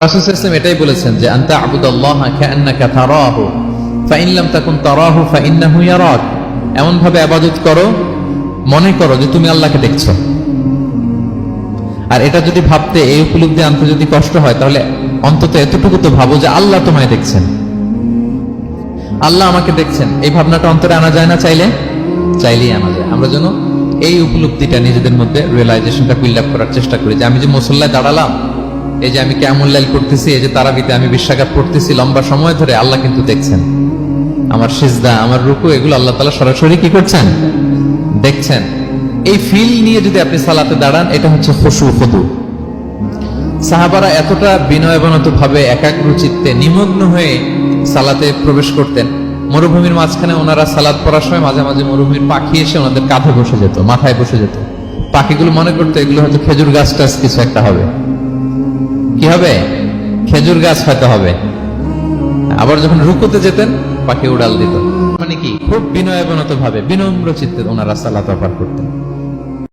রাসূল সাল্লাল্লাহু আলাইহি ওয়াসাল্লাম এটাই বলেছেন যে আনতা আবুদাল্লাহা কাআন্নাকা তারাহু ফাইন লাম তাকুন তারাহু ফাইন্নাহু ইয়ারাক। এমন ভাবে ইবাদত করো মনে করো যে তুমি আল্লাহকে দেখছো। আর এটা যদি ভাবতে, এই উপলব্ধি আনতে যদি কষ্ট হয়, তাহলে অন্তত এতটুকু তো ভাবো যে আল্লাহ তোমায় দেখছেন, আল্লাহ আমাকে দেখছেন। এই ভাবনাটা অন্তরে আনা যায় না? চাইলেই আনা যায়। আমরা যেন এই উপলব্ধিটা নিজেদের মধ্যে, রিয়েলাইজেশনটা বিল্ড আপ করার চেষ্টা করি যে আমি যে মুসল্লায় দাঁড়ালাম, এই যে আমি কিয়ামুল লাইল করতেছি, এই যে তারাবিতে আমি বিশ্বকাপ পড়তেছি লম্বা সময় ধরে, আল্লাহ কিন্তু দেখছেন। আমার সিজদা, আমার রুকু, এগুলো আল্লাহ তাআলা সরাসরি কি করছেন? দেখছেন। এই ফিল নিয়ে যদি আপনি সালাতে দাঁড়ান, এটা হচ্ছে খুশু খুদু। সাহাবারা এতটা বিনয়বনত ভাবে একাগ্র চিত্তে নিমগ্ন হয়ে সালাতে প্রবেশ করতেন। মরুভূমির মাঝখানে ওনারা সালাত পড়ার সময় মাঝে মাঝে মরুভূমির পাখি এসে ওনাদের কাঁধে বসে যেত, মাথায় বসে যেত। পাখিগুলো মনে করতো এগুলো হয়তো খেজুর গাছ টাছ কিছু একটা হবে। কি হবে? খেজুর গাছ হয়তো হবে। আবার যখন রুকুতে যেতেন, পাখি উড়াল দিত। মানে কি, খুব বিনয়বনত ভাবে, বিনম্র চিত্তে ওনারা সালাত পার করতেন।